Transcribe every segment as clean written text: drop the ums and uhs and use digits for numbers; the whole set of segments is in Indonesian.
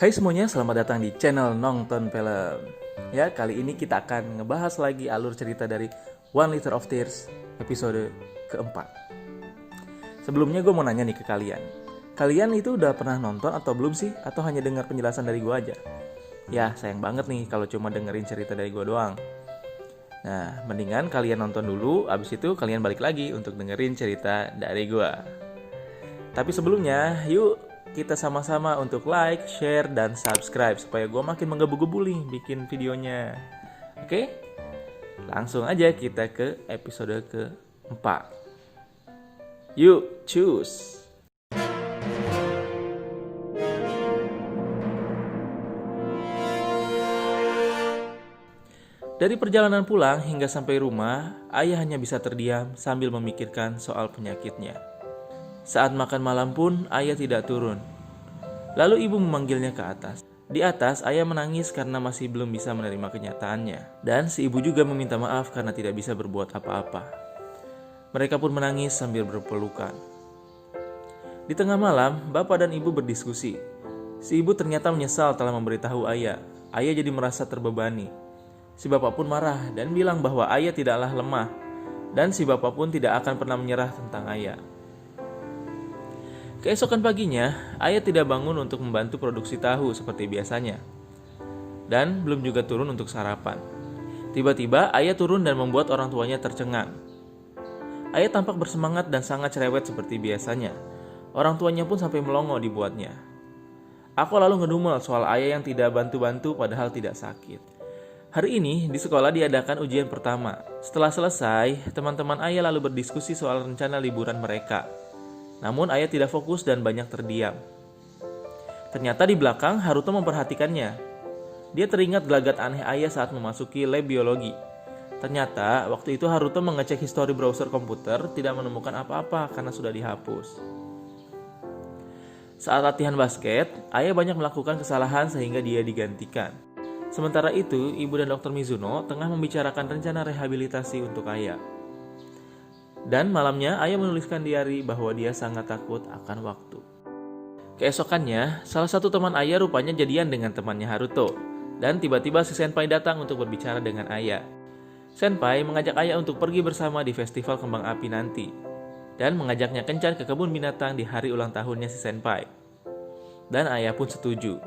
Hai semuanya, selamat datang di channel Nonton Film. Ya, kali ini kita akan ngebahas lagi alur cerita dari One Liter of Tears episode keempat. Sebelumnya gue mau nanya nih ke kalian. Kalian itu udah pernah nonton atau belum sih? Atau hanya dengar penjelasan dari gue aja? Ya, sayang banget nih kalau cuma dengerin cerita dari gue doang. Nah, mendingan kalian nonton dulu, abis itu kalian balik lagi untuk dengerin cerita dari gue. Tapi sebelumnya, yuk kita sama-sama untuk like, share, dan subscribe supaya gue makin menggebu-gebu nih bikin videonya. Oke? Langsung aja kita ke episode keempat. Yuk, choose! Dari perjalanan pulang hingga sampai rumah, ayah hanya bisa terdiam sambil memikirkan soal penyakitnya. Saat makan malam pun, ayah tidak turun. Lalu ibu memanggilnya ke atas. Di atas, ayah menangis karena masih belum bisa menerima kenyataannya. Dan si ibu juga meminta maaf karena tidak bisa berbuat apa-apa. Mereka pun menangis sambil berpelukan. Di tengah malam, bapak dan ibu berdiskusi. Si ibu ternyata menyesal telah memberitahu ayah. Ayah jadi merasa terbebani. Si bapak pun marah dan bilang bahwa ayah tidaklah lemah. Dan si bapak pun tidak akan pernah menyerah tentang ayah. Keesokan paginya, ayah tidak bangun untuk membantu produksi tahu seperti biasanya. Dan belum juga turun untuk sarapan. Tiba-tiba, ayah turun dan membuat orang tuanya tercengang. Ayah tampak bersemangat dan sangat cerewet seperti biasanya. Orang tuanya pun sampai melongo dibuatnya. Aku lalu ngedumel soal ayah yang tidak bantu-bantu padahal tidak sakit. Hari ini, di sekolah diadakan ujian pertama. Setelah selesai, teman-teman ayah lalu berdiskusi soal rencana liburan mereka. Namun ayah tidak fokus dan banyak terdiam. Ternyata di belakang Haruto memperhatikannya. Dia teringat gelagat aneh ayah saat memasuki lab biologi. Ternyata waktu itu Haruto mengecek histori browser komputer tidak menemukan apa-apa karena sudah dihapus. Saat latihan basket, ayah banyak melakukan kesalahan sehingga dia digantikan. Sementara itu, ibu dan Dr. Mizuno tengah membicarakan rencana rehabilitasi untuk ayah. Dan malamnya ayah menuliskan diari bahwa dia sangat takut akan waktu. Keesokannya, salah satu teman ayah rupanya jadian dengan temannya Haruto. Dan tiba-tiba si Senpai datang untuk berbicara dengan ayah. Senpai mengajak ayah untuk pergi bersama di festival kembang api nanti. Dan mengajaknya kencan ke kebun binatang di hari ulang tahunnya si Senpai. Dan ayah pun setuju.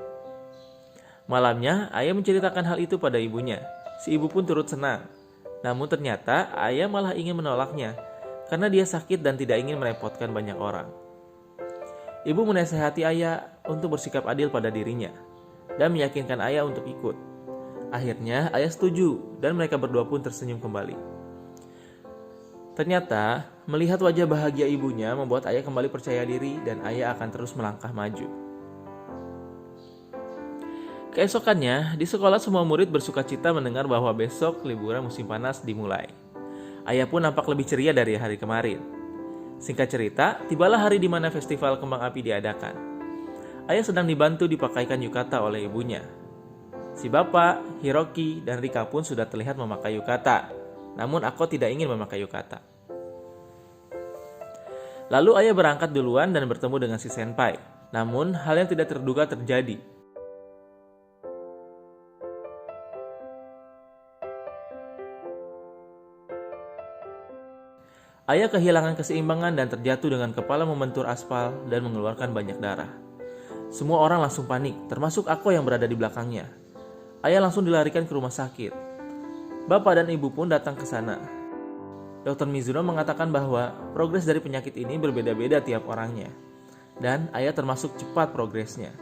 Malamnya, ayah menceritakan hal itu pada ibunya. Si ibu pun turut senang. Namun ternyata ayah malah ingin menolaknya. Karena dia sakit dan tidak ingin merepotkan banyak orang. Ibu menasihati ayah untuk bersikap adil pada dirinya dan meyakinkan ayah untuk ikut. Akhirnya ayah setuju dan mereka berdua pun tersenyum kembali. Ternyata melihat wajah bahagia ibunya membuat ayah kembali percaya diri dan ayah akan terus melangkah maju. Keesokannya di sekolah semua murid bersukacita mendengar bahwa besok liburan musim panas dimulai. Ayah pun nampak lebih ceria dari hari kemarin. Singkat cerita, tibalah hari di mana festival kembang api diadakan. Ayah sedang dibantu dipakaikan yukata oleh ibunya. Si bapak, Hiroki, dan Rika pun sudah terlihat memakai yukata. Namun aku tidak ingin memakai yukata. Lalu ayah berangkat duluan dan bertemu dengan si senpai. Namun hal yang tidak terduga terjadi. Ayah kehilangan keseimbangan dan terjatuh dengan kepala membentur aspal dan mengeluarkan banyak darah. Semua orang langsung panik, termasuk aku yang berada di belakangnya. Ayah langsung dilarikan ke rumah sakit. Bapak dan ibu pun datang ke sana. Dr. Mizuno mengatakan bahwa progres dari penyakit ini berbeda-beda tiap orangnya. Dan ayah termasuk cepat progresnya.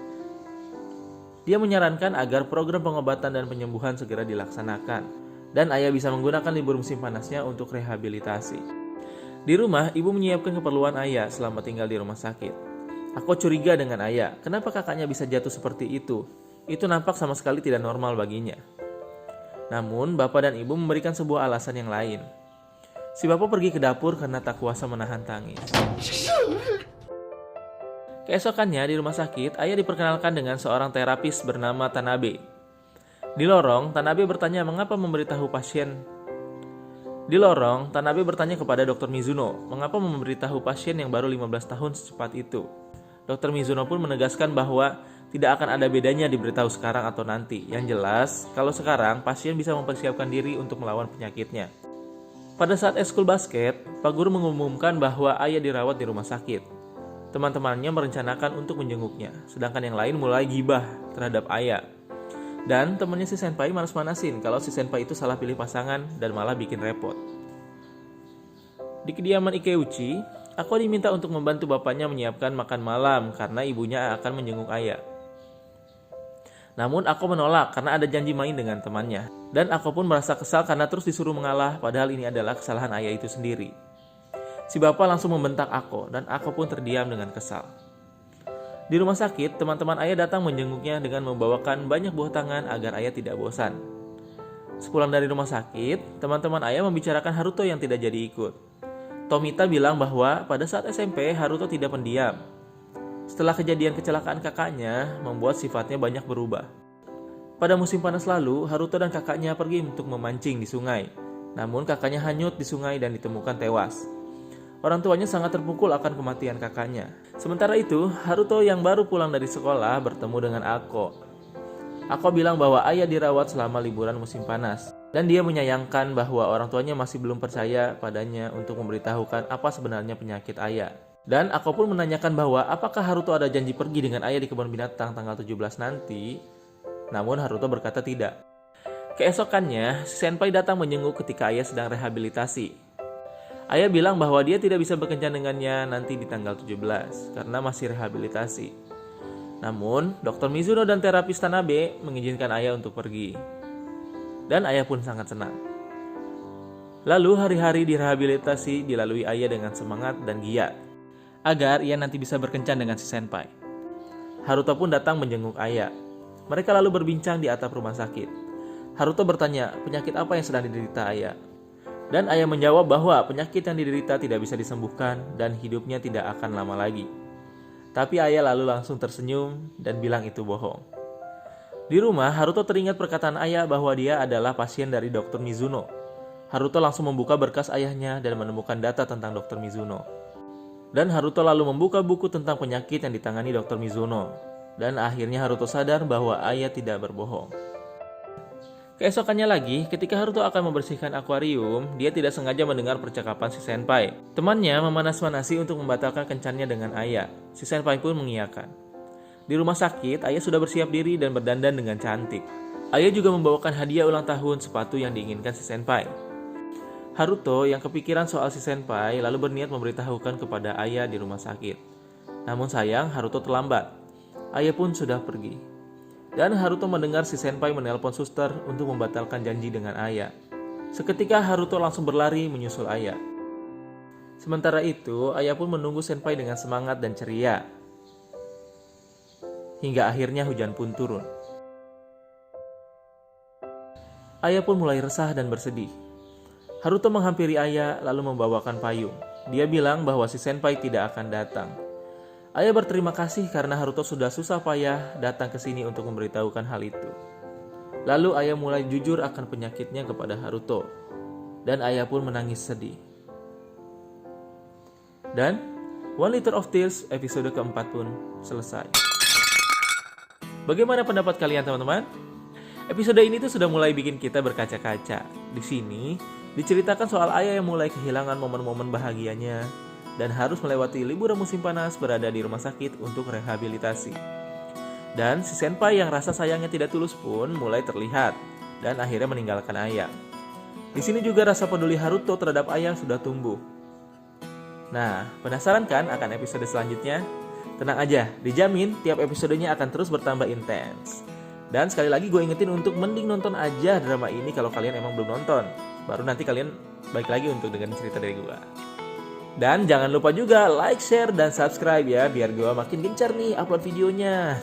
Dia menyarankan agar program pengobatan dan penyembuhan segera dilaksanakan. Dan ayah bisa menggunakan libur musim panasnya untuk rehabilitasi. Di rumah, ibu menyiapkan keperluan ayah selama tinggal di rumah sakit. Aku curiga dengan ayah, kenapa kakaknya bisa jatuh seperti itu? Itu nampak sama sekali tidak normal baginya. Namun, bapak dan ibu memberikan sebuah alasan yang lain. Si bapak pergi ke dapur karena tak kuasa menahan tangis. Keesokannya di rumah sakit, ayah diperkenalkan dengan seorang terapis bernama Tanabe. Di lorong, Tanabe bertanya mengapa memberitahu pasien. Di lorong, Tanabe bertanya kepada Dr. Mizuno, mengapa memberitahu pasien yang baru 15 tahun secepat itu. Dr. Mizuno pun menegaskan bahwa Tidak akan ada bedanya diberitahu sekarang atau nanti. Yang jelas, kalau sekarang pasien bisa mempersiapkan diri untuk melawan penyakitnya. Pada saat ekskul basket, Pak Guru mengumumkan bahwa Ayah dirawat di rumah sakit. Teman-temannya merencanakan untuk menjenguknya, sedangkan yang lain mulai gibah terhadap Ayah. Dan temannya si senpai manas-manasin kalau si senpai itu salah pilih pasangan dan malah bikin repot. Di kediaman Ikeuchi, aku diminta untuk membantu bapaknya menyiapkan makan malam karena ibunya akan menjenguk Ayah. Namun aku menolak karena ada janji main dengan temannya. Dan aku pun merasa kesal karena terus disuruh mengalah padahal ini adalah kesalahan Ayah itu sendiri. Si bapak langsung membentak aku dan aku pun terdiam dengan kesal. Di rumah sakit, teman-teman Ayah datang menjenguknya dengan membawakan banyak buah tangan agar Ayah tidak bosan. Sepulang dari rumah sakit, teman-teman Ayah membicarakan Haruto yang tidak jadi ikut. Tomita bilang bahwa pada saat SMP Haruto tidak pendiam. Setelah kejadian kecelakaan kakaknya, membuat sifatnya banyak berubah. Pada musim panas lalu, Haruto dan kakaknya pergi untuk memancing di sungai. Namun kakaknya hanyut di sungai dan ditemukan tewas. Orang tuanya sangat terpukul akan kematian kakaknya. Sementara itu, Haruto yang baru pulang dari sekolah bertemu dengan Ako. Ako bilang bahwa Ayah dirawat selama liburan musim panas. Dan dia menyayangkan bahwa orang tuanya masih belum percaya padanya untuk memberitahukan apa sebenarnya penyakit Ayah. Dan aku pun menanyakan bahwa apakah Haruto ada janji pergi dengan Ayah di kebun binatang tanggal 17 nanti. Namun Haruto berkata tidak. Keesokannya, si senpai datang menjenguk ketika Ayah sedang rehabilitasi. Ayah bilang bahwa dia tidak bisa berkencan dengannya nanti di tanggal 17 karena masih rehabilitasi. Namun, Dr. Mizuno dan terapis Tanabe mengizinkan Ayah untuk pergi. Dan Ayah pun sangat senang. Lalu hari-hari di rehabilitasi dilalui Ayah dengan semangat dan giat agar ia nanti bisa berkencan dengan si senpai. Haruto pun datang menjenguk Ayah. Mereka lalu berbincang di atap rumah sakit. Haruto bertanya penyakit apa yang sedang diderita Ayah. Dan Ayah menjawab bahwa penyakit yang diderita tidak bisa disembuhkan dan hidupnya tidak akan lama lagi. Tapi Ayah lalu langsung tersenyum dan bilang itu bohong. Di rumah, Haruto teringat perkataan Ayah bahwa dia adalah pasien dari Dr. Mizuno. Haruto langsung membuka berkas ayahnya dan menemukan data tentang Dr. Mizuno. Dan Haruto lalu membuka buku tentang penyakit yang ditangani Dr. Mizuno. Dan akhirnya Haruto sadar bahwa Ayah tidak berbohong. Keesokannya lagi, ketika Haruto akan membersihkan akuarium, dia tidak sengaja mendengar percakapan si senpai. Temannya memanas-manasi untuk membatalkan kencannya dengan Ayah. Si senpai pun mengiyakan. Di rumah sakit, Ayah sudah bersiap diri dan berdandan dengan cantik. Ayah juga membawakan hadiah ulang tahun sepatu yang diinginkan si senpai. Haruto yang kepikiran soal si senpai lalu berniat memberitahukan kepada Ayah di rumah sakit. Namun sayang, Haruto terlambat. Ayah pun sudah pergi. Dan Haruto mendengar si senpai menelpon suster untuk membatalkan janji dengan Ayah. Seketika Haruto langsung berlari menyusul Ayah. Sementara itu, Ayah pun menunggu senpai dengan semangat dan ceria. Hingga akhirnya hujan pun turun. Ayah pun mulai resah dan bersedih. Haruto menghampiri Ayah lalu membawakan payung. Dia bilang bahwa si senpai tidak akan datang. Ayah berterima kasih karena Haruto sudah susah payah datang ke sini untuk memberitahukan hal itu. Lalu Ayah mulai jujur akan penyakitnya kepada Haruto. Dan Ayah pun menangis sedih. Dan One Liter of Tears episode keempat pun selesai. Bagaimana pendapat kalian teman-teman? Episode ini tuh sudah mulai bikin kita berkaca-kaca. Di sini diceritakan soal Ayah yang mulai kehilangan momen-momen bahagianya dan harus melewati liburan musim panas berada di rumah sakit untuk rehabilitasi. Dan si senpai yang rasa sayangnya tidak tulus pun mulai terlihat dan akhirnya meninggalkan Ayah. Di sini juga rasa peduli Haruto terhadap Ayah sudah tumbuh. Nah, penasaran kan akan episode selanjutnya? Tenang aja, dijamin tiap episodenya akan terus bertambah intens. Dan sekali lagi gue ingetin untuk mending nonton aja drama ini kalau kalian emang belum nonton. Baru nanti kalian balik lagi untuk dengerin cerita dari gue. Dan jangan lupa juga like, share, dan subscribe ya biar gue makin gencar nih upload videonya.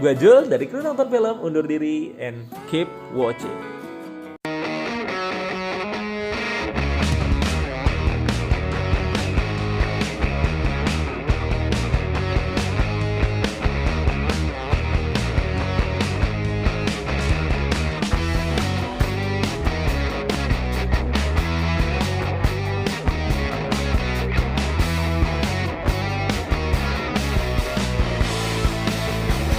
Gue Jul dari kru nonton film undur diri and keep watching.